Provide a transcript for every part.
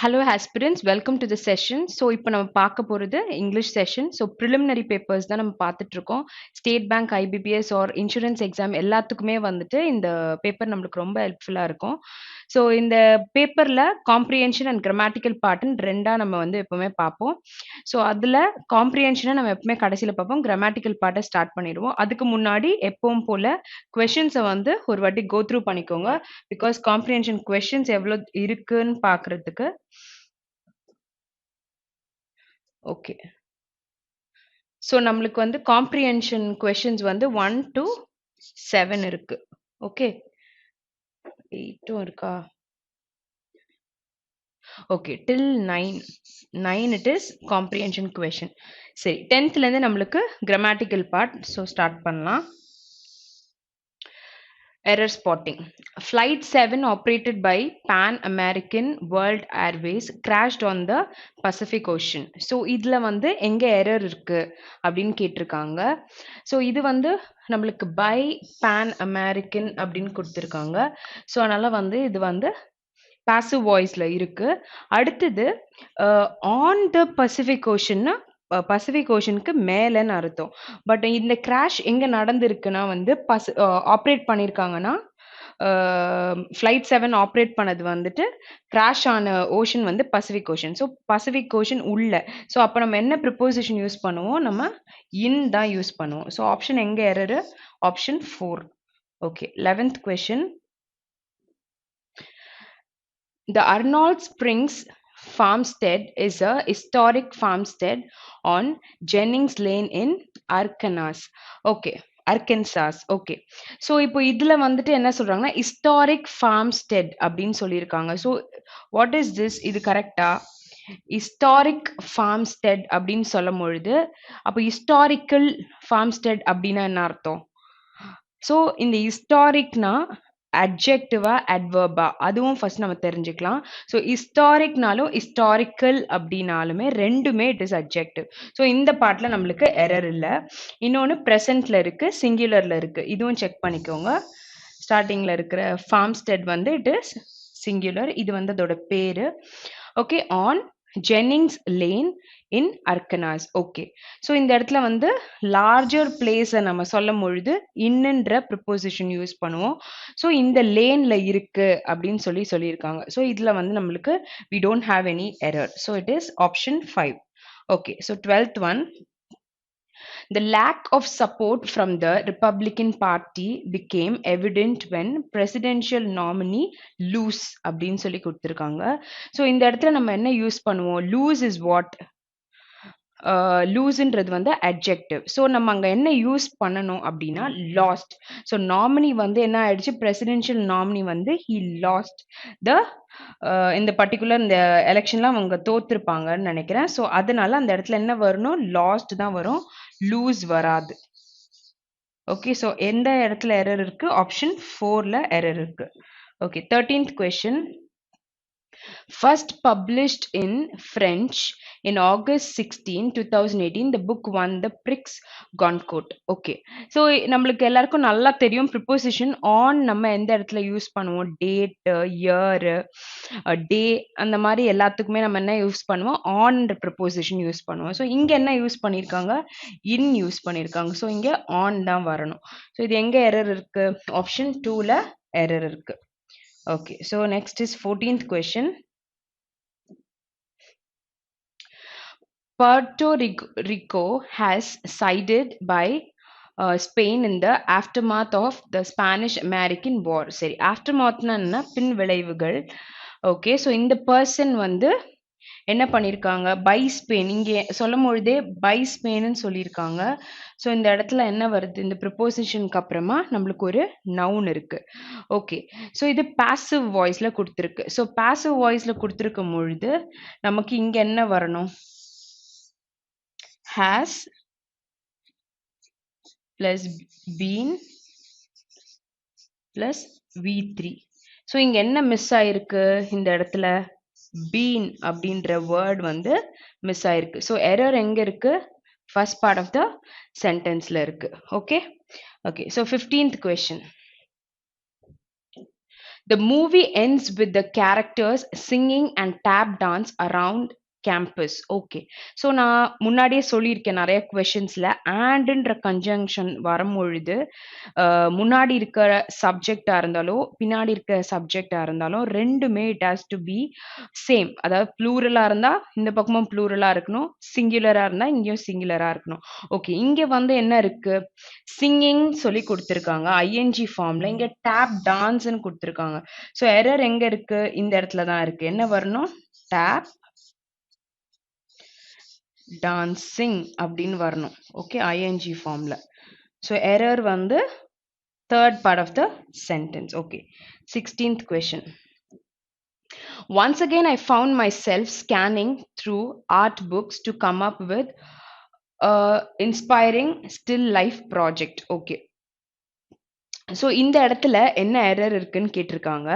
Hello aspirants, welcome to the session. So இப்போ நம்ம பார்க்க போறது English session. So preliminary papers தான் நம்ம பார்த்துட்டு இருக்கோம். State Bank, IBPS or insurance exam எல்லாத்துக்குமே வந்துட்டு இந்த பேப்பர் நம்மளுக்கு ரொம்ப ஹெல்ப்ஃபுல்லா இருக்கும். ஸோ இந்த பேப்பர்ல காம்ப்ரிஹென்ஷன் அண்ட் கிராமட்டிக்கல் பார்ட்னு ரெண்டா நம்ம வந்து எப்பவுமே பார்ப்போம். ஸோ அதுல காம்ப்ரிஹென்ஷனை நம்ம எப்பவுமே கடைசியில பார்ப்போம், கிராமட்டிக்கல் பார்ட்டை ஸ்டார்ட் பண்ணிடுவோம். அதுக்கு முன்னாடி எப்பவும் போல கொஷின்ஸை வந்து ஒரு வாட்டி கோ த்ரூ பண்ணிக்கோங்க. பிகாஸ் காம்ப்ரிஹென்ஷன் கொஷின்ஸ் எவ்வளோ இருக்குன்னு பார்க்கறதுக்கு. ஓகே, ஸோ நம்மளுக்கு வந்து காம்ப்ரிஹென்ஷன் கொஷின்ஸ் வந்து 1 to 7 இருக்கு. ஓகே, 8ம் இருக்கா? Okay, till 9 it is comprehension question. சரி, 10th இருந்து நம்மளுக்கு grammatical part. ஸோ ஸ்டார்ட் பண்ணலாம். Error spotting. Flight 7 operated by Pan American World Airways crashed on the Pacific Ocean. So இதுல வந்து எங்க எரர் இருக்கு அப்படின்னு கேட்டிருக்காங்க. ஸோ இது வந்து நம்மளுக்கு by Pan American அப்படின்னு கொடுத்துருக்காங்க. ஸோ அதனால வந்து இது வந்து passive voiceல இருக்கு. அடுத்தது on the Pacific Oceanனா பசிபிக் ஓஷனுக்கு மேலன்னு அர்த்தம். பட் இந்த கிராஷ் எங்க நடந்திருக்குன்னா வந்து ஆப்ரேட் பண்ணியிருக்காங்கன்னா ஃப்ளைட் 7 ஆப்ரேட் பண்ணது வந்துட்டு கிராஷ் ஆன ஓஷன் வந்து Pacific ocean. So Pacific ocean உள்ள. ஸோ அப்போ நம்ம என்ன ப்ரிப்போசிஷன் யூஸ் பண்ணுவோம்? நம்ம இன் தான் யூஸ் பண்ணுவோம். ஸோ ஆப்ஷன் எங்க error? Option 4. Okay, 11th question. The Arnold Springs farmstead is a historic farmstead on Jennings Lane in Arkansas. Okay, Arkansas. Okay, so இப்போ இதுல வந்துட்டு என்ன சொல்றாங்கன்னா historic farmstead அப்படின்னு சொல்லியிருக்காங்க. So what is this? இது கரெக்டா? ஹிஸ்டாரிக் farmstead அப்படின்னு சொல்லும் பொழுது அப்போ ஹிஸ்டாரிக்கல் farmstead அப்படின்னா என்ன அர்த்தம்? ஸோ இந்த ஹிஸ்டாரிக்னா அட்ஜெக்டிவா அட்வர்பா அதுவும் ஃபர்ஸ்ட் நம்ம தெரிஞ்சுக்கலாம். ஸோ ஹிஸ்டாரிக்னாலும் ஹிஸ்டாரிக்கல் அப்படின்னாலுமே ரெண்டுமே இட் இஸ் அட்ஜெக்டிவ். ஸோ இந்த பார்ட்ல நம்மளுக்கு எரர் இல்லை. இன்னொன்று ப்ரெசன்ட்ல இருக்கு, சிங்குலர்ல இருக்கு, இதுவும் செக் பண்ணிக்கோங்க. ஸ்டார்டிங்ல இருக்கிற ஃபார்ம்ஸ்டெட் வந்து இட் இஸ் சிங்குலர், இது வந்து அதோட பேரு. Okay, on Jennings lane in Arkansas. Okay, so இந்த இடத்துல வந்து லார்ஜர் பிளேஸை நம்ம சொல்லும் பொழுது இன்னுன்ற ப்ரிப்போசிஷன் யூஸ் பண்ணுவோம். ஸோ இந்த லேன்ல இருக்கு அப்படின்னு சொல்லியிருக்காங்க. ஸோ இதுல வந்து நம்மளுக்கு we don't have any error. So it is option 5. Okay, so 12th one. The lack of support from the Republican Party became evident when presidential nominee lose அப்படின்னு சொல்லி கொடுத்துருக்காங்க. ஸோ இந்த இடத்துல நம்ம என்ன யூஸ் பண்ணுவோம்? lose is what? லூஸ்ன்றது வந்து adjective. So நம்ம அங்கே என்ன யூஸ் பண்ணணும் அப்படின்னா லாஸ்ட். ஸோ நாமினி வந்து என்ன ஆயிடுச்சு? பிரசிடென்ஷியல் நாமினி வந்து ஹி லாஸ்ட் த இந்த பர்டிகுலர் இந்த எலெக்ஷன்லாம் அவங்க தோத்துருப்பாங்கன்னு நினைக்கிறேன். ஸோ அதனால அந்த இடத்துல என்ன வரணும்? லாஸ்ட் தான் வரும், லூஸ் வராது. ஓகே, ஸோ எந்த இடத்துல எரர் இருக்கு? ஆப்ஷன் 4ல எரர் இருக்கு. Okay, 13th question. First published in French in August 16, 2018, the book won the Prix Goncourt. Okay, so நம்மளுக்கு எல்லாருக்கும் நல்லா தெரியும் ப்ரிப்போசிஷன் ஆன் நம்ம எந்த இடத்துல யூஸ் பண்ணுவோம்? டேட், இயர், டே, அந்த மாதிரி எல்லாத்துக்குமே நம்ம என்ன யூஸ் பண்ணுவோம்? ஆன்ன்ற ப்ரிப்போசிஷன் யூஸ் பண்ணுவோம். ஸோ இங்க என்ன யூஸ் பண்ணியிருக்காங்க? இன் யூஸ் பண்ணியிருக்காங்க. ஸோ இங்க ஆன் தான் வரணும். ஸோ இது எங்க எரர் இருக்கு? ஆப்ஷன் 2ல எரர் இருக்கு. Okay, so next is 14th question. Puerto Rico has sided by Spain in the aftermath of the Spanish-American War. சரி, aftermathனா என்ன? பின் விளைவுகள். ஓகே, ஸோ இந்த பர்சன் வந்து என்ன பண்ணியிருக்காங்க? பை ஸ்பெயின், இங்கே சொல்லும் பொழுதே பை ஸ்பெயின்னு சொல்லியிருக்காங்க. ஸோ இந்த இடத்துல என்ன வருது? இந்த ப்ரிப்போசிஷனுக்கு அப்புறமா நம்மளுக்கு ஒரு நவுன் இருக்கு. ஓகே, ஸோ இது பாசிவ் வாய்ஸ்ல கொடுத்துருக்கு. ஸோ பாசிவ் வாய்ஸ்ல கொடுத்துருக்கும் பொழுது நமக்கு இங்க என்ன வரணும்? has plus been plus v3. So இங்க என்ன மிஸ் ஆயிருக்கு? இந்த இடத்துல been அப்படின்ற வேர்ட் வந்து மிஸ் ஆயிருக்கு. ஸோ எரர் எங்க இருக்கு? ஃபர்ஸ்ட் பார்ட் ஆஃப் த சென்டென்ஸ்ல இருக்கு. Okay, okay, so 15th question. The movie ends with the characters singing and tap dance around campus. Okay. So நான் முன்னாடியே சொல்லியிருக்கேன் நிறைய கொஷின்ஸ்ல ஆண்ட்ன்ற கன்ஜங்ஷன் வரும்பொழுது முன்னாடி இருக்கிற சப்ஜெக்டா இருந்தாலும் பின்னாடி இருக்கிற சப்ஜெக்டா இருந்தாலும் ரெண்டுமே it has to be same. அதாவது ப்ளூரலா இருந்தா இந்த பக்கமும் ப்ளூரலா இருக்கணும், சிங்குலரா இருந்தா இங்கேயும் சிங்குலரா இருக்கணும். ஓகே, இங்க வந்து என்ன இருக்கு, சிங்கிங் சொல்லி கொடுத்துருக்காங்க ஐஎன்ஜி ஃபார்ம்ல, இங்க டேப் டான்ஸ்ன்னு கொடுத்துருக்காங்க. ஸோ எரர் எங்க இருக்கு, இந்த இடத்துல தான் இருக்கு. என்ன வரணும், டேப் டான்சிங் அப்படின்னு வரணும். ஓகே, ஐஎன்ஜி ஃபார்ம்ல. ஸோ எரர் வந்து third part of the sentence. Okay, 16th question. Once again I found myself scanning through art books to come up with a inspiring still life project. Okay, so இந்த இடத்துல என்ன error இருக்குன்னு கேட்டிருக்காங்க.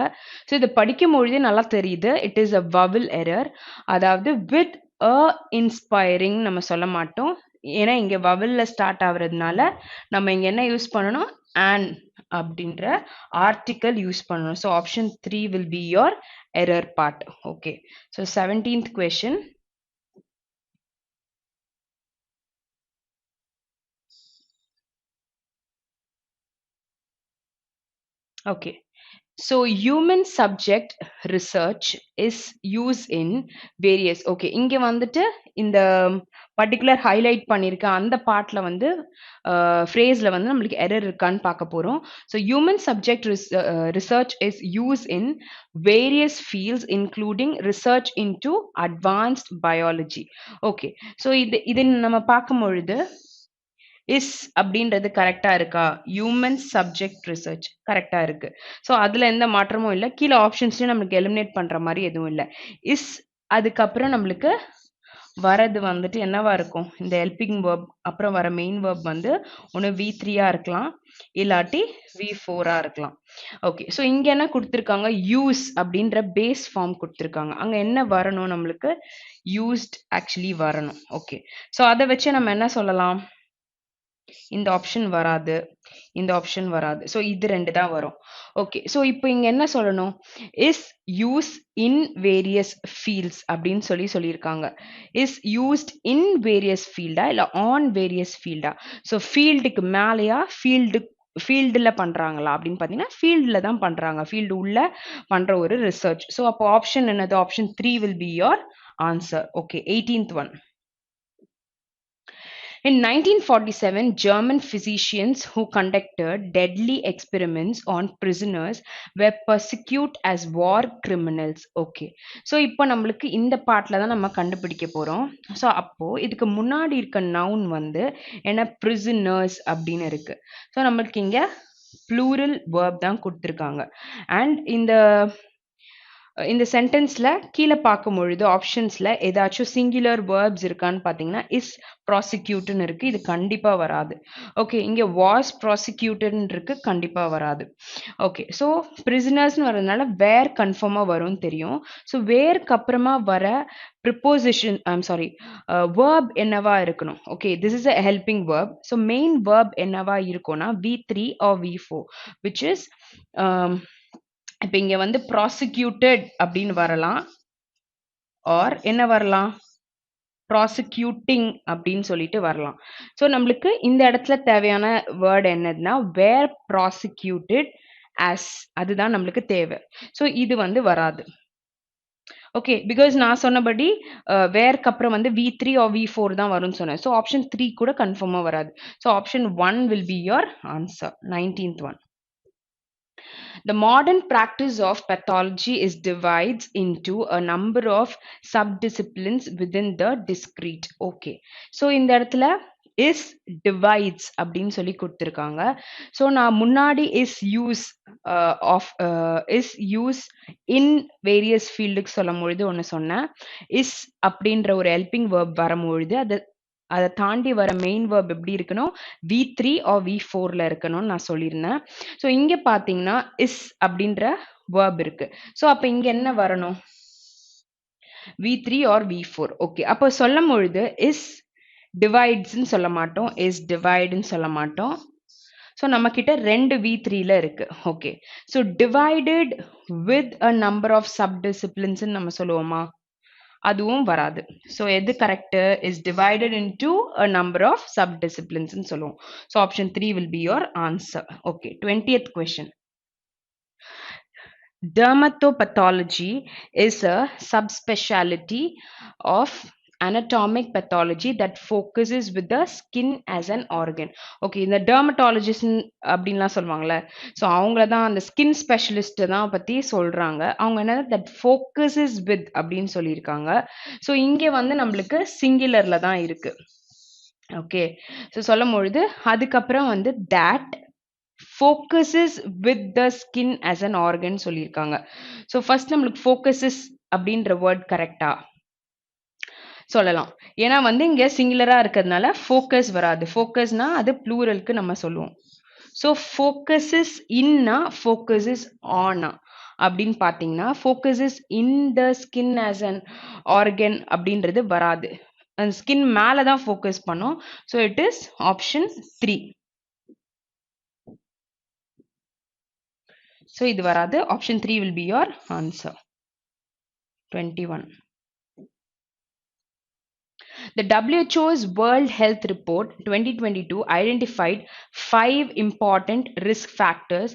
So இதை படிக்கும் பொழுதே நல்லா தெரியுது, it is a vowel error. அதாவது வித் அ இன்ஸ்பைரிங் நம்ம சொல்ல மாட்டோம், ஏன்னா இங்க வவல்ல ஸ்டார்ட் ஆகுறதுனால நம்ம இங்க என்ன யூஸ் பண்ணணும், அண்ட் அப்படின்ற ஆர்டிக்கல் யூஸ் பண்ணணும். So option 3 will be your error part. Okay, so 17th question. Okay, so human subject research is used in various. Okay, இங்க வந்துட்டு இந்த பர்டிகுலர் ஹைலைட் பண்ணியிருக்க அந்த பார்ட்ல வந்து ஃப்ரேஸ்ல வந்து நம்மளுக்கு எரர் இருக்கான்னு பார்க்க போறோம். So human subject research is use in various fields including research into advanced biology. Okay, so இது நம்ம பார்க்கும் பொழுது இஸ் அப்படின்றது கரெக்டா இருக்கா, ஹியூமன் சப்ஜெக்ட் ரிசர்ச் கரெக்டா இருக்கு. ஸோ அதுல எந்த மாற்றமும் இல்லை, கீழே ஆப்ஷன்ஸ்லயும் நம்மளுக்கு எலிமினேட் பண்ற மாதிரி எதுவும் இல்லை. இஸ் அதுக்கப்புறம் நம்மளுக்கு வரது வந்துட்டு என்னவா இருக்கும், இந்த ஹெல்பிங் வேர்ப் அப்புறம் வர மெயின் வேர்ப் வந்து ஒன்று V3-ஆ இருக்கலாம், இல்லாட்டி V4-ஆ இருக்கலாம். ஓகே, ஸோ இங்க என்ன கொடுத்துருக்காங்க, யூஸ் அப்படின்ற பேஸ் ஃபார்ம் கொடுத்துருக்காங்க. அங்க என்ன வரணும், நம்மளுக்கு யூஸ்ட் ஆக்சுவலி வரணும். ஓகே, ஸோ அதை வச்சு நம்ம என்ன சொல்லலாம், இந்த ஆப்ஷன் வராது, இந்த ஆப்ஷன் வராது. ஸோ இது ரெண்டு தான் வரும். ஓகே, ஸோ இப்போ இங்க என்ன சொல்லணும், is use in various fields அப்படின்னு சொல்லியிருக்காங்க. இஸ் யூஸ்ட் இன் வேரியஸ் ஃபீல்டா இல்லை ஆன் வேரியஸ் ஃபீல்டா? ஸோ ஃபீல்டுக்கு மேலேயா ஃபீல்டில் பண்ணுறாங்களா அப்படின்னு பார்த்தீங்கன்னா ஃபீல்டில் தான் பண்ணுறாங்க, ஃபீல்டு உள்ள பண்ணுற ஒரு ரிசர்ச். ஸோ அப்போ ஆப்ஷன் என்னது, option 3 will be your answer. Okay, 18th one. In 1947, German physicians who conducted deadly experiments on prisoners were persecuted as war criminals. Okay, so இப்போ நம்மளுக்கு இந்த பார்ட்ல தான் நம்ம கண்டுபிடிக்க போறோம். ஸோ அப்போ இதுக்கு முன்னாடி இருக்க நவுன் வந்து என்ன, prisoners அப்படின்னு இருக்கு. ஸோ நம்மளுக்கு இங்க ப்ளூரல் வேர்ப் தான் கொடுத்துருக்காங்க. அண்ட் இந்த சென்டென்ஸ்ல கீழே பார்க்கும் பொழுது ஆப்ஷன்ஸ்ல ஏதாச்சும் சிங்குலர் வேர்ப்ஸ் இருக்கான்னு பார்த்தீங்கன்னா இஸ் ப்ராசிக்யூட்னு இருக்கு, இது கண்டிப்பா வராது. ஓகே, இங்க வாஸ் ப்ராசிக்யூட்டட்னு இருக்கு, கண்டிப்பா வராது. ஓகே, ஸோ பிரிசனர்ஸ்னு வரதுனால வேர் கன்ஃபார்மா வரும்னு தெரியும். ஸோ வேர்க்கு அப்புறமா வர ப்ரிப்போசிஷன் வேர்ப் என்னவா இருக்கணும். Okay, this is a helping verb. So main verb என்னவா இருக்கும்னா V3 or V4 which is இப்போ இங்க வந்து ப்ராசிக்யூட்டட் அப்படின்னு வரலாம், ஆர் என்ன வரலாம், ப்ராசிக்யூட்டிங் அப்படின்னு சொல்லிட்டு வரலாம். ஸோ நம்மளுக்கு இந்த இடத்துல தேவையான வேர்ட் என்னதுன்னா வேர் ப்ராசிக்யூட்டட் as, அதுதான் நம்மளுக்கு தேவை. ஸோ இது வந்து வராது. ஓகே, பிகாஸ் நான் சொன்னபடி வேர்க்கு அப்புறம் வந்து V3 or V4 தான் வரும்னு சொன்னேன். ஸோ ஆப்ஷன் 3 கூட கன்ஃபார்மா வராது. So option 1 will be your answer. 19th one. The modern practice of pathology is divides into a number of subdisciplines within the discrete. Okay, so இந்த இடத்துல is divides அப்படின்னு சொல்லி கொடுத்துருக்காங்க. ஸோ நான் முன்னாடி is use is use in various ஃபீல்டுக்கு சொல்லும் பொழுது ஒன்று சொன்னேன், is அப்படின்ற ஒரு ஹெல்பிங் வேர்ப் வரும்பொழுது அதை தாண்டி வர மெயின் வேர்ப் எப்படி இருக்கணும், V3 or V4ல இருக்கணும்னு நான் சொல்லியிருந்தேன். ஸோ இங்க பாத்தீங்கன்னா இஸ் அப்படின்ற வேர்ப் இருக்கு. ஸோ அப்ப இங்க என்ன வரணும், V3 or V4. ஓகே, அப்போ சொல்லும் பொழுது இஸ் டிவைட்ஸ்ன்னு சொல்ல மாட்டோம், இஸ் டிவைடுன்னு சொல்ல மாட்டோம். ஸோ நம்மக்கிட்ட 2 V3ல இருக்கு. Okay. So divided with a number of சப்டிசிப்ளின்ஸ்ன்னு நம்ம சொல்லுவோமா? அதுவும் வராது. ஸோ எது correct? Is divided into a number of சப்டிசிப்ளின்ஸ்ன்னு சொல்லுவோம். So option 3 will be your answer. Okay. 20th question. Dermatopathology is a subspecialty of anatomic pathology that focuses with the skin as an organ. Okay, இந்த dermatologist அப்படின்லாம் சொல்லுவாங்கல்ல, so அவங்கள தான் அந்த skin specialist தான் பற்றி சொல்கிறாங்க. அவங்க என்ன that focuses with அப்படின்னு சொல்லியிருக்காங்க. ஸோ இங்கே வந்து நம்மளுக்கு சிங்குலரில் தான் இருக்கு. ஓகே, ஸோ சொல்லும் பொழுது அதுக்கப்புறம் வந்து that focuses with the skin as an organ சொல்லியிருக்காங்க. ஸோ ஃபர்ஸ்ட் நம்மளுக்கு focuses அப்படின்ற வேர்ட் கரெக்டா சொல்லலாம். ஏன்னா வந்து இங்க சிங்குலரா இருக்கிறதுனால ஃபோக்கஸ் வராது. ஃபோக்கஸ்னா அது ப்ளூரலுக்கு நம்ம சொல்லுவோம். ஸோ ஃபோக்கஸஸ் இன்னா ஃபோக்கஸஸ் ஆனா அப்படின்னு பார்த்தீங்கன்னா focuses in the skin as an organ அப்படின்றது வராது. அந்த ஸ்கின் மேலே தான் ஃபோக்கஸ் பண்ணோம். So it is option 3. So இது வராது. Option 3 will be your answer. 21. The WHO's World Health Report 2022 identified 5 important risk factors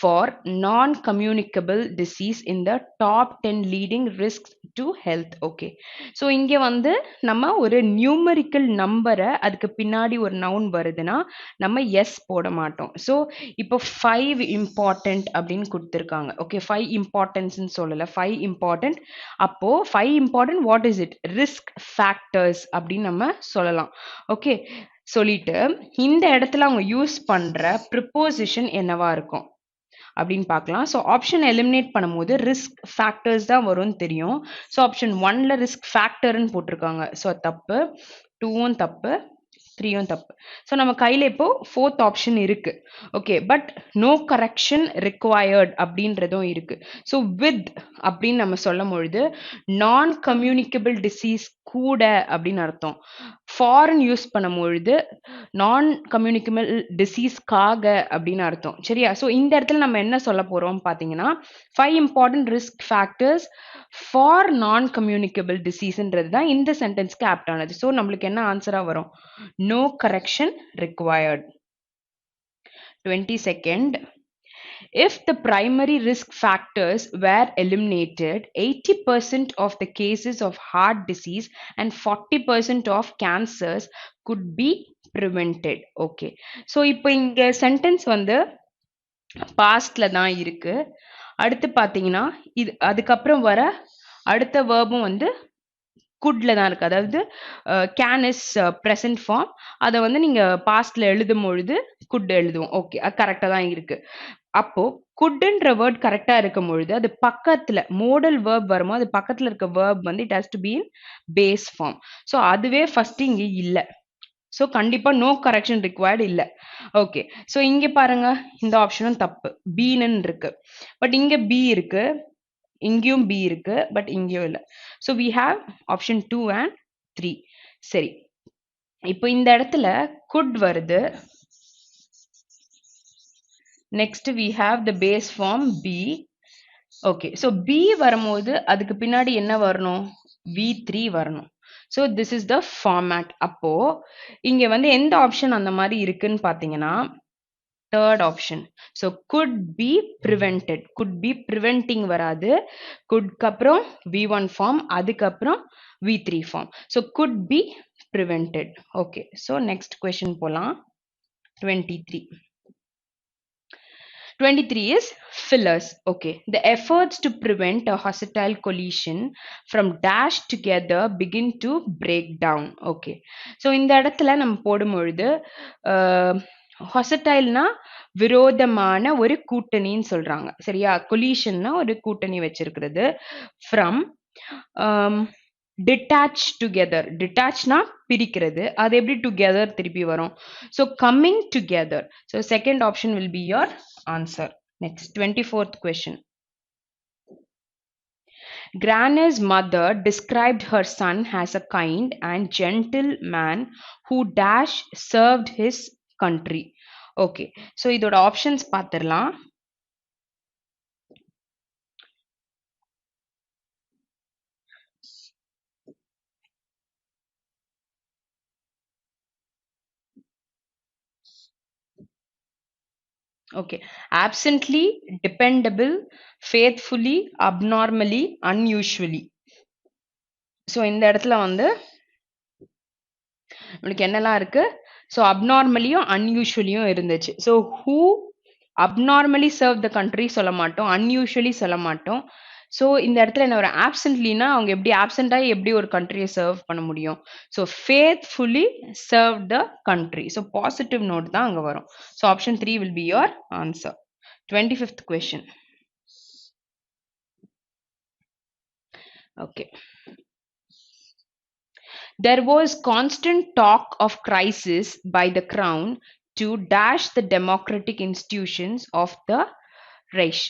for non-communicable disease in the top 10 leading risks to health. Okay. So இங்கே வந்து நம்ம ஒரு numerical நம்பரை அதுக்கு பின்னாடி ஒரு நவுன் வருதுன்னா நம்ம எஸ் போட மாட்டோம். ஸோ இப்போ 5 இம்பார்ட்டன்ட் அப்படின்னு கொடுத்துருக்காங்க. ஓகே, 5 இம்பார்ட்டன்ஸ்ன்னு சொல்லலை, 5 இம்பார்ட்டன்ட். அப்போ 5 important what is it? Risk factors அப்படின்னு நம்ம சொல்லலாம். ஓகே, சொல்லிட்டு இந்த இடத்துல அவங்க யூஸ் பண்ற ப்ரிப்போசிஷன் என்னவா இருக்கும் அப்படின்னு பார்க்கலாம். ஸோ ஆப்ஷன் எலிமினேட் பண்ணும்போது ரிஸ்க் ஃபேக்டர்ஸ் தான் வரும்னு தெரியும். ஸோ ஆப்ஷன் 1ல ரிஸ்க் ஃபேக்டர்னு போட்டிருக்காங்க. ஸோ தப்பு. 2வும் தப்பு, 3யும் தப்பு. ஸோ நம்ம கையில் இப்போ 4th ஆப்ஷன் இருக்கு. Okay, but no correction required அப்படின்றதும் இருக்கு. ஸோ வித் அப்படின்னு நம்ம சொல்லும் பொழுது நான் கம்யூனிகபிள் டிசீஸ் கூட அப்படின்னு அர்த்தம். ஃபாரின் யூஸ் பண்ணும் பொழுது நான் கம்யூனிகபிள் டிசீஸ்க்காக அப்படின்னு அர்த்தம். சரியா? ஸோ இந்த இடத்துல நம்ம என்ன சொல்ல போறோம் பார்த்தீங்கன்னா 5 important risk factors for non communicable டிசீஸ்ன்றது தான் இந்த சென்டென்ஸ்க்கு ஆப்ட் ஆனது. ஸோ நம்மளுக்கு என்ன ஆன்சரா வரும்? No correction required. 22nd. If the primary risk factors were eliminated, 80% of the cases of heart disease and 40% of cancers could be prevented. Okay. So இப்போ இங்க சென்டென்ஸ் வந்து பாஸ்ட்ல தான் இருக்கு. அடுத்து பார்த்தீங்கன்னா இது அதுக்கப்புறம் வர அடுத்த வேர்பும் வந்து குட்ல தான் இருக்கு. அதாவது கேன் இஸ் ப்ரெசன்ட் ஃபார்ம். அதை வந்து நீங்க பாஸ்ட்ல எழுதும் பொழுது குட் எழுதுவோம். ஓகே, அது கரெக்டா தான் இருக்கு. அப்போ குட்ன்ற வேர்ட் கரெக்டா இருக்கும் பொழுது அது பக்கத்துல மோடல் வேர்ப் வருமோ அது பக்கத்துல இருக்க வேர்ப் வந்து it has to be in base form. So அதுவே ஃபர்ஸ்ட் இங்க இல்ல. ஸோ கண்டிப்பா நோ கரெக்ஷன் ரிக்வயர்டு இல்ல. ஓகே, ஸோ இங்க பாருங்க இந்த ஆப்ஷனும் தப்பு. பீனு இருக்கு, பட் இங்க பி இருக்கு, இங்கேயும் பி இருக்கு, பட் இங்கேயும் இல்லை. So we have option 2 and 3. சரி, இப்போ இந்த இடத்துல குட் வருது. Next we have the base form B. Okay, so B வரும்போது அதுக்கு பின்னாடி என்ன வரணும்? V3 வரணும். So this is the format. அப்போ இங்க வந்து எந்த ஆப்ஷன் அந்த மாதிரி இருக்குன்னு பார்த்தீங்கன்னா third option. So could be prevented. Could be preventing வராது. குட்க்கு அப்புறம் V1 ஃபார்ம், அதுக்கப்புறம் V3 form. So could be prevented. Okay, so next question போலாம். 23. 23 is fillers. Okay, the efforts to prevent a hostile collision from dash together begin to break down. Okay, so இந்த இடத்துல நம்ம போடும் பொழுது ஹாஸ்டைல்னா விரோதமான ஒரு கூட்டணின்னு சொல்றாங்க. சரியா? கொலிஷன்னா ஒரு கூட்டணி வச்சிருக்கிறது. From detach together. டிட்டாச்னா பிரிக்கிறது. அது எப்படி டுகெதர் திருப்பி வரும்? So coming together. So second option will be your answer. Next, 24th question. Granny's mother described her son as a kind and gentle man who dash served his country. Okay. So இதோட options பார்த்துடலாம். Okay. Absently, dependable, faithfully, abnormally, unusually. So இந்த இடத்துல வந்து நம்மளுக்கு என்னெல்லாம் இருக்கு? So அப்நார்மலியும் அன்யூஷுவலியும் இருந்துச்சு. So who abnormally serve the country சொல்ல மாட்டோம், அன்யூஷுவலி சொல்ல மாட்டோம். ஸோ இந்த இடத்துல என்ன ஒரு ஆப்சென்ட்லினா அவங்க எப்படி ஆப்சென்டாகி எப்படி ஒரு கண்ட்ரியை சர்வ் பண்ண முடியும்? So faithfully serve the country. So positive note தான் அங்கே வரும். So option 3 will be your answer. 25th question. Okay. There was constant talk of crisis by the crown to dash the democratic institutions of the Reich.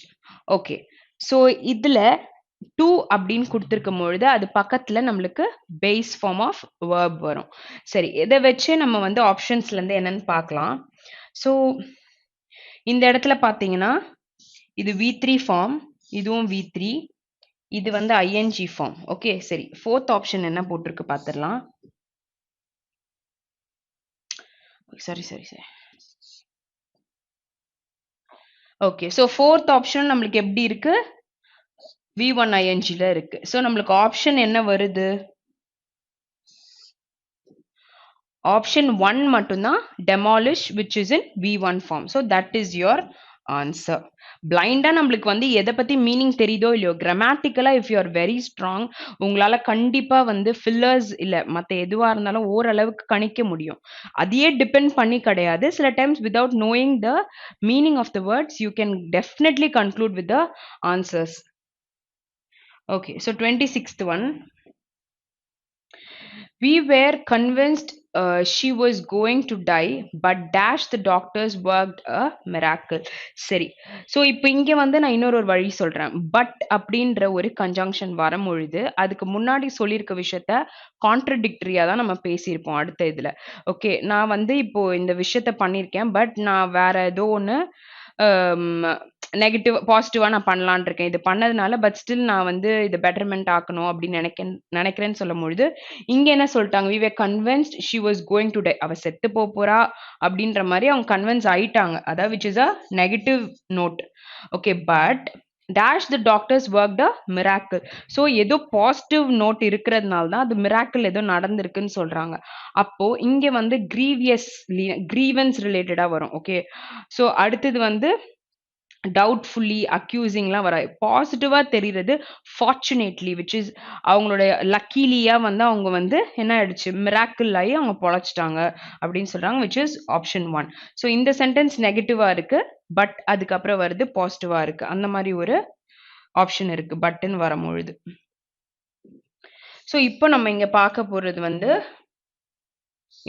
Okay. So இதில் 2 அப்படின்னு கொடுத்துருக்கும் பொழுது அது பக்கத்தில் நம்மளுக்கு பேஸ் ஃபார்ம் ஆஃப் வேர்ப் வரும். சரி, இதை வச்சு நம்ம வந்து ஆப்ஷன்ஸ்லேருந்து என்னன்னு பார்க்கலாம். ஸோ இந்த இடத்துல பார்த்தீங்கன்னா இது V3 ஃபார்ம், இதுவும் V3, இது வந்து ஐஎன்ஜி ஃபார்ம். ஓகே, சரி. 4th ஆப்ஷன் என்ன போட்டிருக்கு பார்த்துடலாம். சரி. ஓகே, ஸோ 4th ஆப்ஷன் நம்மளுக்கு எப்படி இருக்கு? V1 ஐஎன்ஜில இருக்கு. ஸோ நம்மளுக்கு ஆப்ஷன் என்ன வருது? ஆப்ஷன் 1 மட்டும்தான் demolish, which is in V1 form. So that is your answer. பிளைண்டா நம்மளுக்கு வந்து எதை பத்தி மீனிங் தெரியுதோ இல்லையோ, கிராமட்டிக்கலா if you are very strong, உங்களால கண்டிப்பா வந்து ஃபில்லர்ஸ் இல்ல மத்த எதுவா இருந்தாலும் ஓரளவுக்கு கணிக்க முடியும். அதையே டிபெண்ட் பண்ணி கிடையாது. சில times without knowing the meaning of the words you can definitely conclude with the answers. Okay, so 26th one. We were convinced she was going to die, but dash the doctors worked a miracle. சரி, so இப்போ இங்கே வந்து நான் இன்னொரு வழி சொல்கிறேன். But அப்படின்ற ஒரு கன்ஜங்ஷன் வரும்பொழுது அதுக்கு முன்னாடி சொல்லியிருக்க விஷயத்த கான்ட்ரடிக்டரியாக தான் நம்ம பேசியிருப்போம் அடுத்த இதில். ஓகே, நான் வந்து இப்போ இந்த விஷயத்த பண்ணியிருக்கேன், பட் நான் வேற ஏதோ ஒன்று நெகட்டிவ் பாசிட்டிவா நான் பண்ணலான் இருக்கேன். இது பண்ணதுனால பட் ஸ்டில் நான் வந்து இதை பெட்டர்மெண்ட் ஆக்கணும் அப்படின்னு நினைக்கிறேன்னு சொல்லும் பொழுது இங்க என்ன சொல்லிட்டாங்க? We were convinced she was going to die. அவ செத்து போறா அப்படின்ற மாதிரி அவங்க கன்வின்ஸ் ஆயிட்டாங்க. அதாவது which is a negative note. Okay, but dash the doctors work the miracle. So ஏதோ பாசிட்டிவ் நோட் இருக்கிறதுனால தான் அது மிராக்கிள் ஏதோ நடந்திருக்குன்னு சொல்றாங்க. அப்போ இங்க வந்து கிரீவன்ஸ் ரிலேட்டடா வரும். ஓகே, ஸோ அடுத்தது வந்து டவுட்ஃபுல்லி அக்யூசிங்லாம் வர பாசிட்டிவா தெரிகிறது ஃபார்ச்சுனேட்லி, விச் இஸ் அவங்களுடைய லக்கிலியா வந்து அவங்க வந்து என்ன ஆயிடுச்சு, மிராக்கிள் ஆகி அவங்க பொழைச்சிட்டாங்க அப்படின்னு சொல்றாங்க, விச் இஸ் ஆப்ஷன் 1. ஸோ இந்த சென்டென்ஸ் நெகட்டிவா இருக்கு, பட் அதுக்கப்புறம் வருது பாசிட்டிவா இருக்கு. அந்த மாதிரி ஒரு ஆப்ஷன் இருக்கு பட்டுன்னு வரும்பொழுது. ஸோ இப்போ நம்ம இங்க பார்க்க போறது வந்து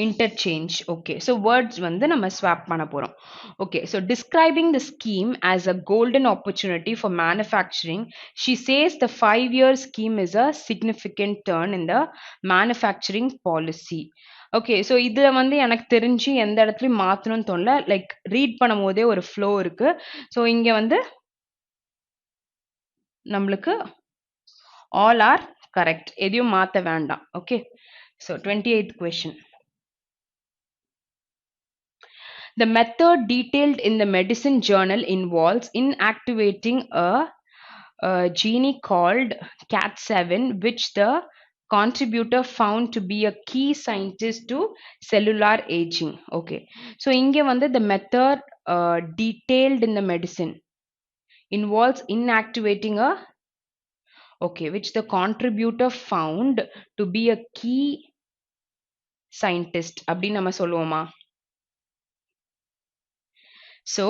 interchange. Okay, so words வந்து நம்ம swap பண்ண போறோம். Okay, so describing the scheme as a golden opportunity for manufacturing, she says the 5-year scheme is a significant turn in the manufacturing policy. Okay, so இதில் வந்து எனக்கு தெரிஞ்சு எந்த இடத்துலையும் மாற்றணும்னு தோணல. லைக் ரீட் பண்ணும் போதே ஒரு ஃப்ளோ இருக்கு. ஸோ இங்கே வந்து நம்மளுக்கு ஆல் ஆர் கரெக்ட், எதையும் மாற்ற வேண்டாம். Okay, so 28th question. The method detailed in the medicine journal involves inactivating a gene called CAT7, which the contributor found to be a key scientist to cellular aging. Okay, so இங்க வந்து the method detailed in the medicine involves inactivating a which the contributor found to be a key scientist அப்படின்னு நம்ம சொல்லுவோமா? So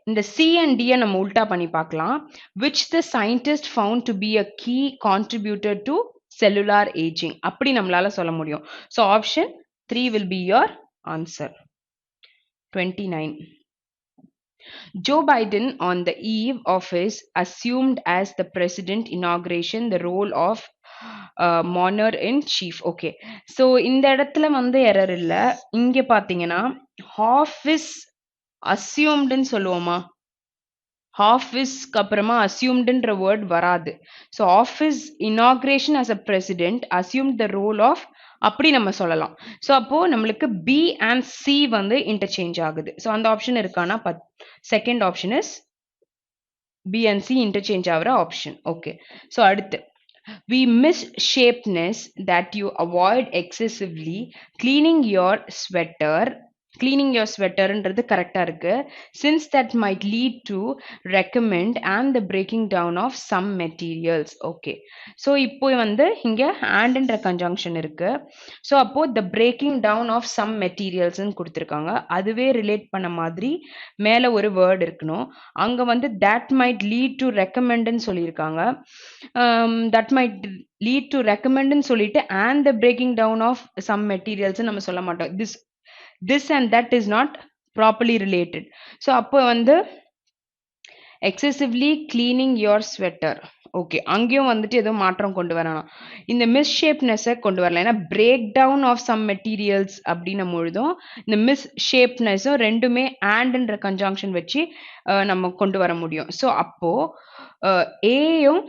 இந்த C and டியை நம்ம உல்டா பண்ணி பார்க்கலாம். Which the scientist found to be a key contributor to cellular ageing அப்படி நம்மளால சொல்ல முடியும். So option 3 will be your answer. 29. Joe Biden on the eve of his assumed as the president inauguration the role of monarch in chief. Okay, so இந்த இடத்துல வந்து error இல்லை. இங்கே பார்த்தீங்கன்னா ஆஃபீஸ் அசியூம்டுன்னு சொல்லுவோமா? ஆஃபீஸ்க்கு அப்புறமா அசியூம்டுன்ற வேர்ட் வராது. So office inauguration as a president assumed the role of அப்படி நம்ம சொல்லலாம். ஸோ அப்போ நம்மளுக்கு பி அண்ட் சி வந்து இன்டர்சேஞ்ச் ஆகுது. ஸோ அந்த ஆப்ஷன் இருக்கானா? Second option is B and C interchange ஆகிற ஆப்ஷன். ஓகே. ஸோ அடுத்து we miss shapeness that you avoid excessively cleaning your sweater. Cleaning your sweaterன்றது கரெக்டா இருக்கு. Since that might lead to recommend and the breaking down of some materials. Okay. So இப்போ வந்து இங்க andன்ற conjunction இருக்கு. So அப்போ the breaking down of some materials ன்னு கொடுத்திருக்காங்க. அதுவே ரிலேட் பண்ண மாதிரி மேல ஒரு வேர்ட் இருக்கணும். அங்க வந்து that might lead to recommend ன்னு சொல்லியிருக்காங்க. That might lead to recommend ன்னு சொல்லிட்டு and the breaking down of some materials நம்ம சொல்ல மாட்டோம். This and that is not properly related. So அப்போ வந்து excessively cleaning your sweater. Okay. அங்கேயும் வந்துட்டு எதுவும் மாற்றம் கொண்டு வரணும். இந்த மிஸ்ஷேப்னஸை கொண்டு வரலாம். ஏன்னா break down of some materials அப்படின்னும் பொழுதும் இந்த மிஸ்ஷேப்னஸும் ரெண்டுமே ஆண்ட்ன்ற கன்ஜாங்ஷன் வச்சு நம்ம கொண்டு வர முடியும். ஸோ அப்போ ஏயும்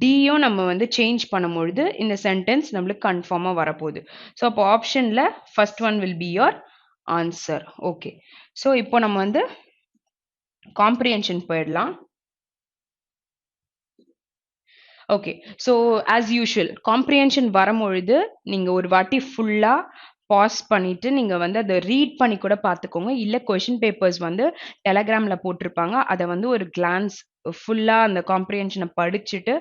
டியும் நம்ம வந்து சேஞ்ச் பண்ணும்பொழுது இந்த சென்டென்ஸ் நம்மளுக்கு கன்ஃபார்மாக வரப்போகுது. ஸோ அப்போ ஆப்ஷனில் first one will be your answer. Okay. So இப்போ நம்ம வந்து காம்ப்ரிஹென்ஷன் போயிடலாம். Okay. So as usual comprehension வரும்பொழுது நீங்கள் ஒரு வாட்டி ஃபுல்லாக பாஸ் பண்ணிட்டு நீங்கள் வந்து அதை ரீட் பண்ணி கூட பார்த்துக்கோங்க. இல்லை கொஷின் பேப்பர்ஸ் வந்து டெலகிராமில் போட்டிருப்பாங்க. அதை வந்து ஒரு கிளான்ஸ் ஃபுல்லாக அந்த காம்ப்ரிஹென்ஷனை படிச்சுட்டு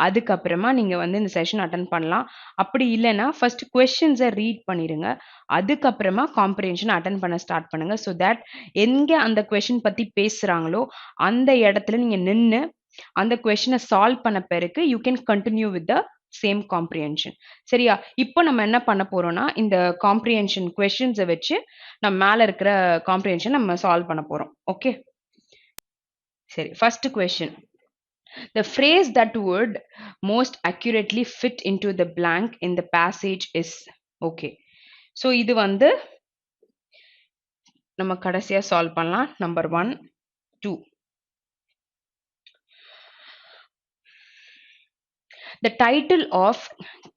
அதுக்கப்புறமா நீங்கள் வந்து இந்த செஷன் அட்டன் பண்ணலாம். அப்படி இல்லைன்னா ஃபர்ஸ்ட் கொஷின்ஸை ரீட் பண்ணிடுங்க. அதுக்கப்புறமா காம்ப்ரிஹென்ஷன் அட்டன் பண்ண ஸ்டார்ட் பண்ணுங்க. ஸோ தட் எங்கே அந்த கொஷின் பற்றி பேசுகிறாங்களோ அந்த இடத்துல நீங்கள் நின்று அந்த கொஷினை சால்வ் பண்ண பிறகு you can continue with the same comprehension. சரியா? இப்போ நம்ம என்ன பண்ண போறோம்னா இந்த காம்ப்ரிஹென்ஷன் கொஷின்ஸை வச்சு நம்ம மேல இருக்கிற காம்ப்ரிஹென்ஷன் நம்ம சால்வ் பண்ண போறோம். ஓகே. சரி. First question. The phrase that would most accurately fit into the blank in the passage is. Okay. So இது வந்து நம்ம கடைசியா சால்வ் பண்ணலாம். Number 1, 2. The title of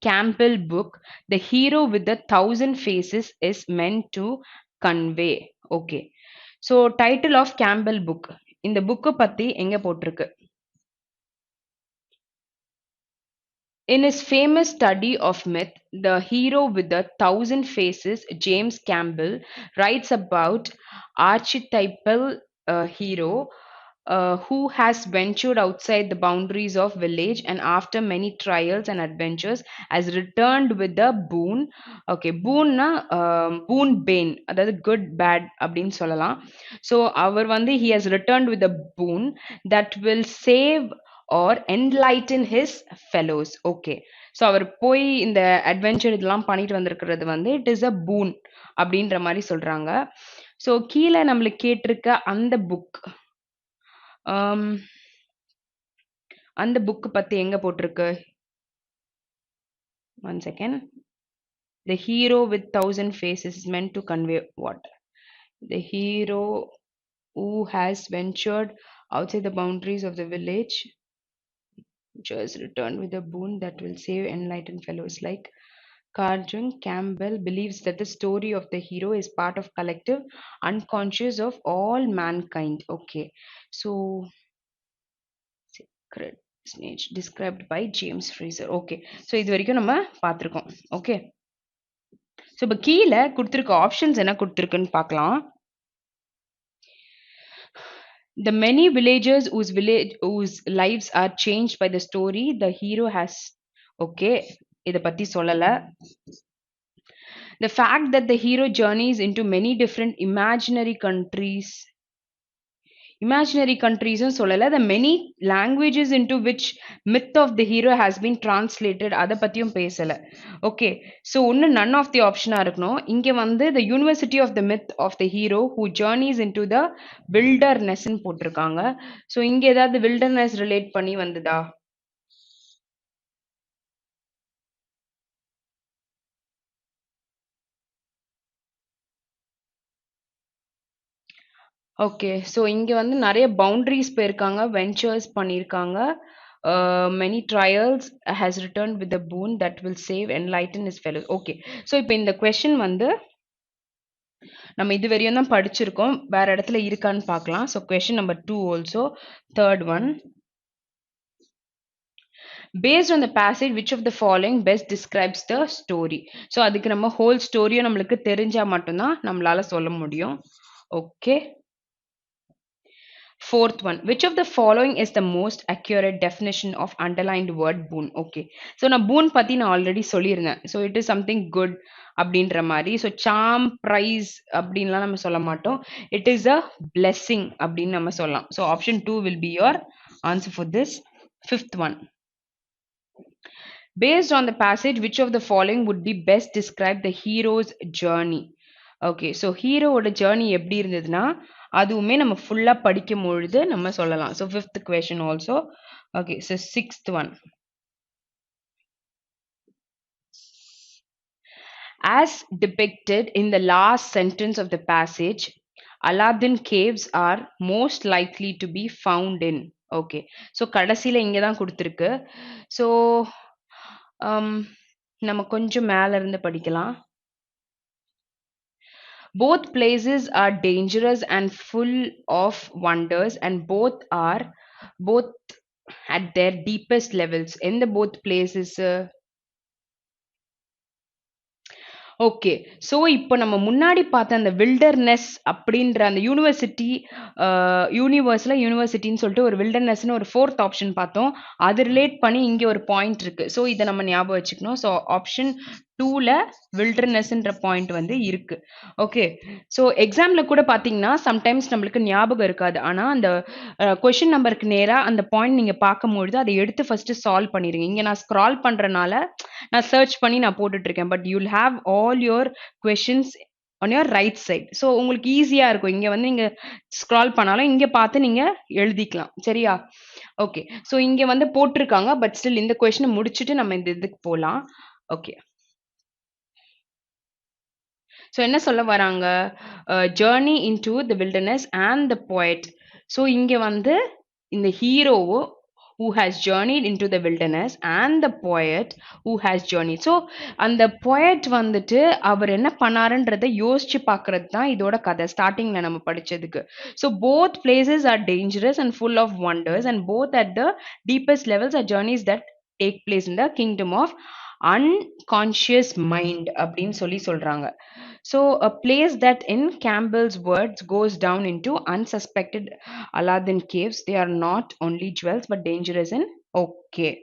Campbell book, The Hero with the 1,000 Faces, is meant to convey. Okay. So title of Campbell book. இந்த book பத்தி எங்க போட்டிருக்கு? In his famous study of myth, The Hero with the 1,000 Faces, James Campbell writes about archetypal hero who has ventured outside the boundaries of village and after many trials and adventures has returned with a boon. Okay, boon na boon bane, அதாவது good bad அப்படின்னு சொல்லலாம். So அவர் வந்து he has returned with a boon that will save or enlighten his fellows. Okay. So அவர் போய் இந்த adventure இதெல்லாம் பண்ணிட்டு வந்திருக்கிறது வந்து இட் இஸ் அ பூன் அப்படின்ற மாதிரி சொல்றாங்க. ஸோ கீழே நம்மளுக்கு கேட்டிருக்க அந்த புக் பத்தி எங்க போட்டிருக்கு? One second. The hero with 1,000 faces is meant to convey what? The hero who has ventured outside the boundaries of the village just returned with a boon that will save enlightened fellows like Carjun. Campbell believes that the story of the hero is part of collective unconscious of all mankind. Okay. So secret snitch described by James Fraser. Okay. So இது வரைக்கும் நம்ம பார்த்திருக்கோம். Okay. So இப்போ கீழே கொடுத்துருக்க options என்ன கொடுத்துருக்குன்னு பார்க்கலாம். The many villagers whose lives are changed by the story the hero has. Okay. இதை பத்தி சொல்லல. The fact that the hero journeys into many different imaginary countries சொல்லல. The many languages into which myth of the hero has been translated அதை பத்தியும் பேசல. Okay. So ஒன்று none of the ஆப்ஷனாக இருக்கணும். இங்கே வந்து the university of the myth of the hero who journeys into the wildernessன்னு போட்டிருக்காங்க. ஸோ இங்கே ஏதாவது wilderness ரிலேட் பண்ணி வந்ததா? ஓகே. ஸோ இங்க வந்து நெறைய பவுண்டரீஸ் போயிருக்காங்க. வென்ச்சர்ஸ் பண்ணியிருக்காங்க. Many trials has returned with a boon that will save enlighten his fellows. Okay. So இப்ப இந்த கொஸ்டின் வந்து நம்ம இதுவரையும் தான் படிச்சிருக்கோம். வேற இடத்துல இருக்கான்னு பார்க்கலாம். So question number 2 also. Third one. Based on the passage, which of the following best describes the story? So அதுக்கு நம்ம ஹோல் ஸ்டோரியும் நம்மளுக்கு தெரிஞ்சா மட்டும்தான் நம்மளால சொல்ல முடியும். Okay. Fourth one, which of the following is the most accurate definition of underlined word boon? Okay. So நான் boon பத்தி நான் ஆல்ரெடி சொல்லியிருந்தேன். So it is something good அப்படின்ற மாதிரி. So charm, prize அப்படின்லாம் நம்ம சொல்ல மாட்டோம். It is a blessing அப்படின்னு நம்ம சொல்லலாம். So option 2 will be your answer for this. Fifth one. Based on the passage, which of the following would be best describe the hero's journey? Okay. So ஹீரோவோட journey எப்படி இருந்ததுன்னா அதுவுமே நம்ம ஃபுல்லா படிக்கும் பொழுது நம்ம சொல்லலாம். So fifth question also. Okay. So sixth one. As depicted in the last sentence of the passage, Aladdin caves are most likely to be found in. Okay. So கடைசியில இங்க தான் கொடுத்துருக்கு. ஸோ நம்ம கொஞ்சம் மேல இருந்து படிக்கலாம். Both places are dangerous and full of wonders, and both at their deepest levels. In the both places, okay. So இப்போ நம்ம முன்னாடி பார்த்த அந்த வில்டர்னஸ் அப்படின்ற அந்த யூனிவர்சிட்டின்னு சொல்லிட்டு ஒரு வில்டர்னஸ்னு ஒரு ஃபோர்த் ஆப்ஷன் பார்த்தோம். அது ரிலேட் பண்ணி இங்கே ஒரு பாயிண்ட் இருக்கு. ஸோ இதை நம்ம ஞாபகம் வச்சுக்கணும். ஸோ ஆப்ஷன் 2ல வில்டர்னஸ்ன்ற பாயிண்ட் வந்து இருக்கு. ஓகே. ஸோ எக்ஸாம்ல கூட பார்த்தீங்கன்னா சம்டைம்ஸ் நம்மளுக்கு ஞாபகம் இருக்காது. ஆனால் அந்த கொஷின் நம்பருக்கு நேராக அந்த பாயிண்ட் நீங்கள் பார்க்கும்பொழுது அதை எடுத்து ஃபர்ஸ்ட் சால்வ் பண்ணிடுங்க. இங்கே நான் ஸ்க்ரால் பண்ணுறனால நான் சர்ச் பண்ணி நான் போட்டுட்டு இருக்கேன். But you'll have all your questions on your right side. So உங்களுக்கு ஈஸியா இருக்கும். இங்க வந்து நீங்க ஸ்க்ரால் பண்ணாலும் இங்க பார்த்து நீங்க எழுதிக்கலாம். சரியா? ஓகே. ஸோ இங்க வந்து போட்டிருக்காங்க. பட் ஸ்டில் இந்த கொஸ்டினை முடிச்சுட்டு நம்ம இந்த இதுக்கு போலாம். ஓகே. ஸோ என்ன சொல்ல வராங்க? Journey into the wilderness and the poet. So இங்க வந்து இந்த ஹீரோவோ who has journeyed into the wilderness and the poet who has journeyed. So அந்த poet வந்துட்டு அவர் என்ன பண்ணாருன்றதை யோசிச்சு பார்க்கறது தான் இதோட கதை. ஸ்டார்டிங்ல நம்ம படிச்சதுக்கு. So both places are dangerous and full of wonders, and both at the deepest levels are journeys that take place in the kingdom of unconscious mind அப்படின்னு சொல்லி சொல்றாங்க. So a place that in Campbell's words goes down into unsuspected Aladdin caves. They are not only jewels but dangerous in okay.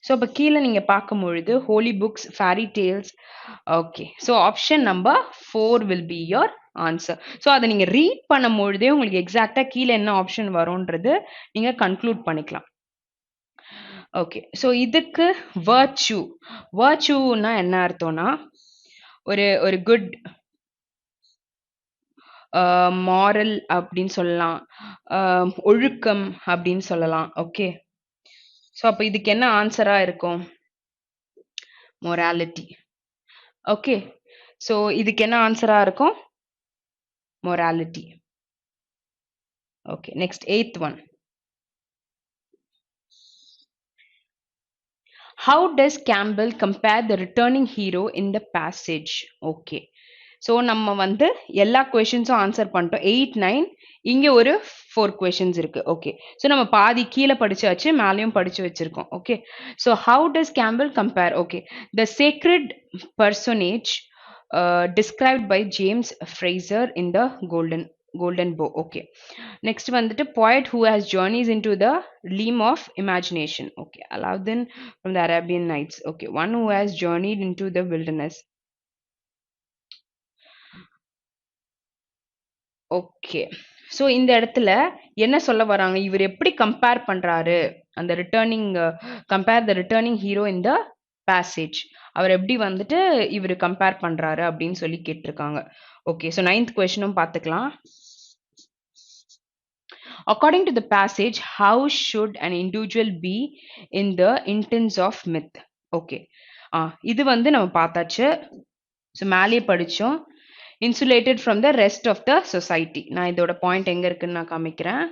So இப்போ கீழே நீங்கள் பார்க்கும் பொழுது holy books, fairy tales. Okay. So option number 4 will be your answer. So அதை நீங்கள் read பண்ணும் பொழுதே உங்களுக்கு எக்ஸாக்டாக கீழே என்ன ஆப்ஷன் வரும்ன்றது நீங்கள் கன்க்ளூட் பண்ணிக்கலாம். ஓகே. ஸோ இதுக்கு வர்ச்சுனா என்ன அர்த்தம்னா ஒரு ஒரு குட் மாரல் அப்படின்னு சொல்லலாம், ஒழுக்கம் அப்படின்னு சொல்லலாம். ஓகே. ஸோ அப்போ இதுக்கு என்ன ஆன்சரா இருக்கும்? மொராலிட்டி. ஓகே. ஸோ இதுக்கு என்ன ஆன்சரா இருக்கும்? Morality. Okay. Next 8th one. How does Campbell compare the returning hero in the passage? Okay. So நம்ம வந்து எல்லா கொஷின்ஸும் ஆன்சர் பண்ணிட்டோம். 8, 9 இங்கே ஒரு 4 கொஷின்ஸ் இருக்கு. ஓகே. ஸோ நம்ம பாதி கீழே படிச்சாச்சு, மேலேயும் படிச்சு வச்சிருக்கோம். Okay. So how does Campbell compare? Okay. The sacred personage described by James Fraser in the Golden Bow. Okay. Next வந்துட்டு poet who has journeys into the realm of imagination. Okay. Aladdin from the Arabian Nights. Okay. One who has journeyed into the wilderness. Okay. So இந்த இடத்துல என்ன சொல்ல வராங்க? இவர் எப்படி compare பண்றாரு? அந்த compare the returning hero in the passage. அவர் எப்படி வந்துட்டு இவர் கம்பேர் பண்றாரு அப்படின்னு சொல்லி கேட்டிருக்காங்க. ஓகே. ஸோ 9th கொஸ்டினும் பார்த்துக்கலாம். According to the passage, how should an individual be in the intents of myth? Okay. இது வந்து நம்ம பார்த்தாச்சு. ஸோ மேலேயே படித்தோம். insulated from the rest of the society. நான் இதோட பாயிண்ட் எங்க இருக்குன்னு நான் காமிக்கிறேன்.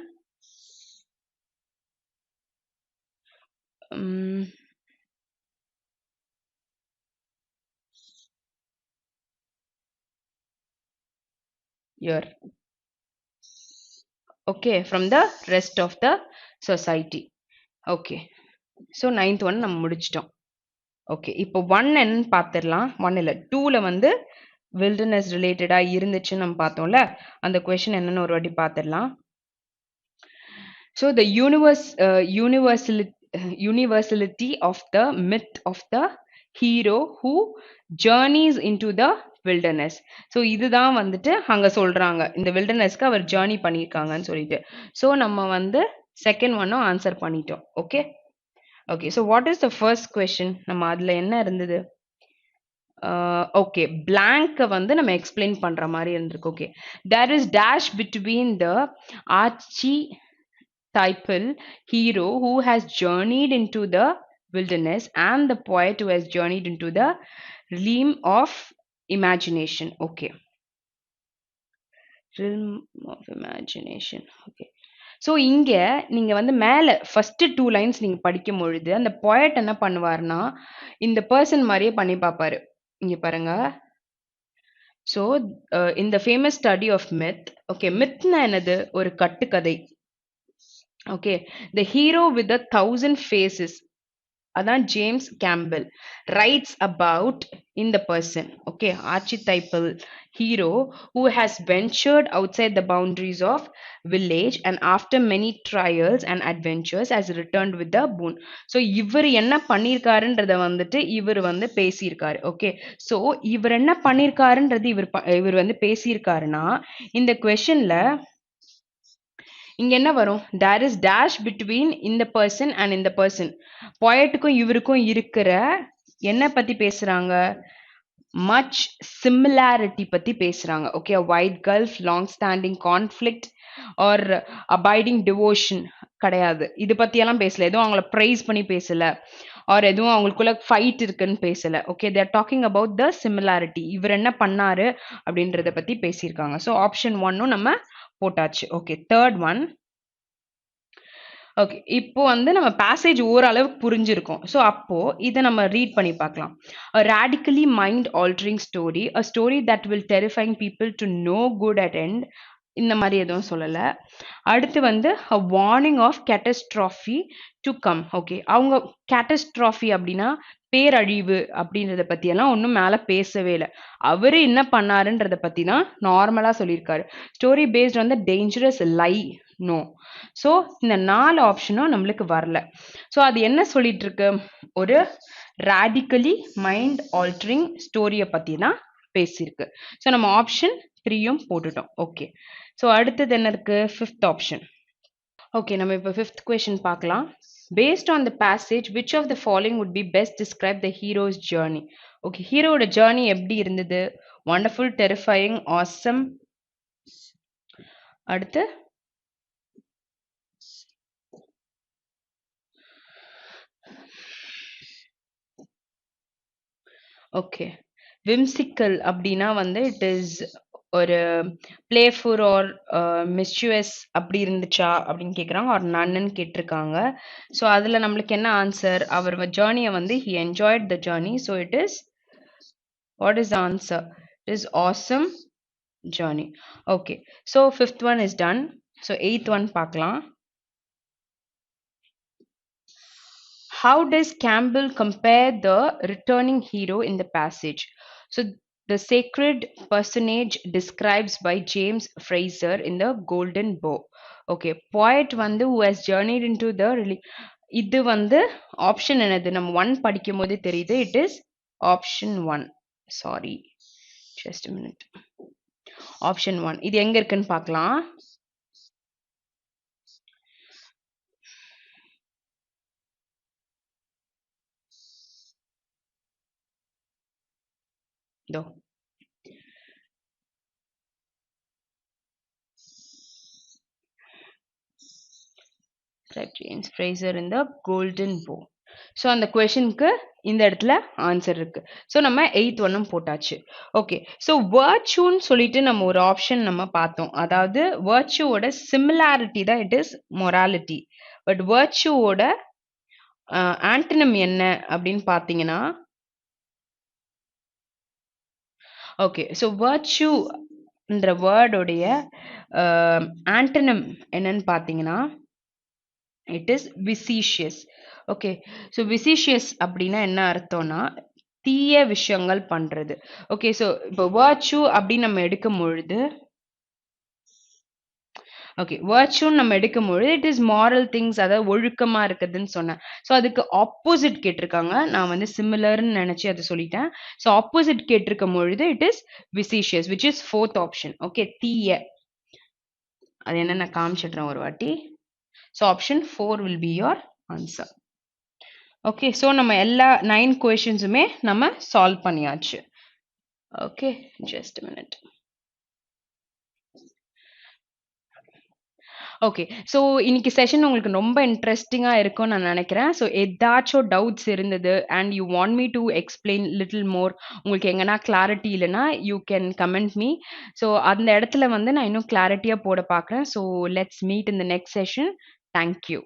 Here. Okay, from the rest of the society. Okay. So 9th one நம்ம முடிச்சிட்டோம். ஓகே, இப்போ 1 என்னன்னு பார்த்துடலாம். 1 இல்லை 2ல வந்து wilderness ரிலேட்டடா இருந்துச்சுன்னு நம்ம பார்த்தோம்ல, அந்த கொஷின் என்னன்னு ஒரு வாட்டி பார்த்துடலாம். So the universality of the myth of the hero who journeys into the wilderness. So இதுதான் வந்துட்டு அங்க சொல்றாங்க, இந்த wildernessக்கு அவர் ஜேர்னி பண்ணியிருக்காங்கன்னு சொல்லிட்டு. ஸோ நம்ம வந்து செகண்ட் ஒன்னும் ஆன்சர் பண்ணிட்டோம். Okay okay, so what is the first question? நம்ம அதுல என்ன இருந்தது? ஓகே, பிளாங்க வந்து நம்ம எக்ஸ்பிளைன் பண்ற மாதிரி இருந்திருக்கு. Okay, there is dash between the ஆர்ச்சி typal hero who has journeyed into the wilderness and the poet who has journeyed into the realm of imagination. Okay, realm of imagination. Okay, so இங்க நீங்க வந்து மேல first 2 lines நீங்க படிக்கும் பொழுது அந்த poet என்ன பண்ணுவார்னா இந்த பர்சன் மாதிரியே பண்ணி பார்ப்பாரு. இங்க பாருங்க. ஸோ இந்த famous study of myth. Okay, மித்னா என்னது? ஒரு கட்டுக்கதை. Okay, the hero with 1000 faces, அதான் ஜேம்ஸ் கேம்பல் ரைட்ஸ் அபவுட் இந்த person. Okay, archetypal hero who has ventured outside the boundaries of village and after many trials and adventures has returned with the boon. So இவர் என்ன பண்ணியிருக்காருன்றத வந்துட்டு இவர் வந்து பேசியிருக்காரு. Okay, so இவர் என்ன பண்ணியிருக்காருன்றது இவர் வந்து பேசியிருக்காருன்னா இந்த கொஷன்ல இங்க என்ன வரும்? தேர் இஸ் டேஷ் பிட்வீன் இந்த பர்சன் அண்ட் இந்த பர்சன். பொயட்டுக்கும் இவருக்கும் இருக்கிற என்ன பத்தி பேசுறாங்க? மச் சிமிலாரிட்டி பத்தி பேசுறாங்க. Okay, wide gulf, long standing conflict or abiding devotion கிடையாது. இது பத்தியெல்லாம் பேசல. எதுவும் அவங்கள ப்ரைஸ் பண்ணி பேசல, ஆர் எதுவும் அவங்களுக்குள்ள ஃபைட் இருக்குன்னு பேசல. Okay, there talking about the similarity. இவர் என்ன பண்ணாரு அப்படின்றத பத்தி பேசியிருக்காங்க. ஸோ ஆப்ஷன் 1 நம்ம போட்டாச்சு. Okay, third one. ஓகே, இப்போ வந்து நம்ம பேசேஜ் ஓரளவுக்கு புரிஞ்சிருக்கோம். ஸோ அப்போ இதை நம்ம ரீட் பண்ணி பார்க்கலாம். A radically mind altering story, a story that will terrifying people to no good at end. இந்த மாதிரி எதுவும் சொல்லலை. அடுத்து வந்து a warning of catastrophe to come. Okay, அவங்க catastrophe அப்படின்னா பேரழிவு அப்படின்றத பத்தியெல்லாம் ஒன்றும் மேலே பேசவே இல்லை. அவரு என்ன பண்ணாருன்றத பத்தி தான் நார்மலாக சொல்லியிருக்காரு. Story based on the dangerous lie. No. So இந்த 4 ஆப்ஷனும் நம்மளுக்கு வரல. ஸோ அது என்ன சொல்லிட்டு இருக்கு? ஒரு ரேடிக்கலி மைண்ட் ஆல்டரிங் ஸ்டோரியை பற்றி தான் பேசியிருக்கு. ஸோ நம்ம ஆப்ஷன் 3யும் போட்டுட்டோம். ஓகே, ஸோ அடுத்தது என்ன இருக்கு? 5th option. ஓகே, நம்ம இப்போ 5th கொஸ்டின் பார்க்கலாம். Based on the passage, which of the following would be best describe the hero's journey? Okay, ஹீரோட ஜேர்னி எப்படி இருந்தது? Wonderful, terrifying, awesome. அடுத்து ஓகே, விம்சிக்கல் அப்படின்னா வந்து இட் இஸ் ஒரு பிளேஃபுல் ஆர் மிஸ்யூவஸ் அப்படி இருந்துச்சா அப்படின்னு கேட்குறாங்க, ஒரு நன்னு கேட்டிருக்காங்க. ஸோ அதில் நம்மளுக்கு என்ன ஆன்சர்? அவர் ஜேர்னியை வந்து he enjoyed the journey. So it is, what is the answer? It is awesome journey. Okay, so 5th one is done. So 8th one பார்க்கலாம். How does Campbell compare the returning hero in the passage? So, the sacred personage described by James Fraser in the Golden Bow. Okay, poet வந்து who has journeyed into the இது வந்து option என்னது? நம்ம 1 படிக்கும் போது தெரியுது. It is option 1. Sorry, just a minute. Option 1. இது எங்க இருக்குன்னு பார்க்கலாம். இதோ James Fraser in the Golden Bow. So அந்த கொஷனுக்கு இந்த இடத்துல ஆன்சர் இருக்கு. ஸோ நம்ம 8th ஒன்னும் போட்டாச்சு. ஓகே. ஸோ வர்ச்சுன்னு சொல்லிட்டு நம்ம ஒரு ஆப்ஷன் நம்ம பார்த்தோம். அதாவது வர்ச்சுவோட சிமிலாரிட்டி தான் இட் இஸ் மொராலிட்டி. பட் வர்ச்சுவோட ஆன்டனம் என்ன அப்படின்னு பார்த்தீங்கன்னா, ஓகே. ஸோ வர்ச்சுன்ற வேர்டோடைய ஆன்டனம் என்னன்னு பார்த்தீங்கன்னா, இட் இஸ் விசிஷியஸ். ஓகே. ஸோ விசிஷியஸ் அப்படின்னா என்ன அர்த்தம்னா, தீய விஷயங்கள் பண்றது. ஓகே. ஸோ இப்போ வர்ச்சு அப்படின்னு நம்ம எடுக்கும் பொழுது, ஓகே, வர்ச்சுன்னு நம்ம எடுக்கும் பொழுது இட் இஸ் மாரல் திங்ஸ், அதாவது ஒழுக்கமா இருக்குதுன்னு சொன்னேன். ஸோ அதுக்கு ஆப்போசிட் கேட்டிருக்காங்க. நான் வந்து சிமிலர்னு நினைச்சு அதை சொல்லிட்டேன். ஸோ ஆப்போசிட் கேட்டிருக்கும் பொழுது it is vicious, which is fourth option. Okay. தீய, அது என்ன நான் காமிச்சிடுறேன் ஒரு வாட்டி. So option 4 will be your answer. Okay. So நம்ம எல்லா 9 கொஷின்ஸுமே நம்ம சால்வ் பண்ணியாச்சு. Okay, just minute. Okay. So இன்னைக்கு செஷன் உங்களுக்கு ரொம்ப இன்ட்ரெஸ்டிங்கா இருக்கும்னு நான் நினைக்கிறேன். ஸோ ஏதாச்சும் டவுட்ஸ் இருந்தது and you want me to explain little more, உங்களுக்கு எங்கன்னா கிளாரிட்டி இல்லைன்னா you can comment me. So அந்த இடத்துல வந்து நான் இன்னும் கிளாரிட்டியா போட பார்க்குறேன். So let's meet in the next session. Thank you.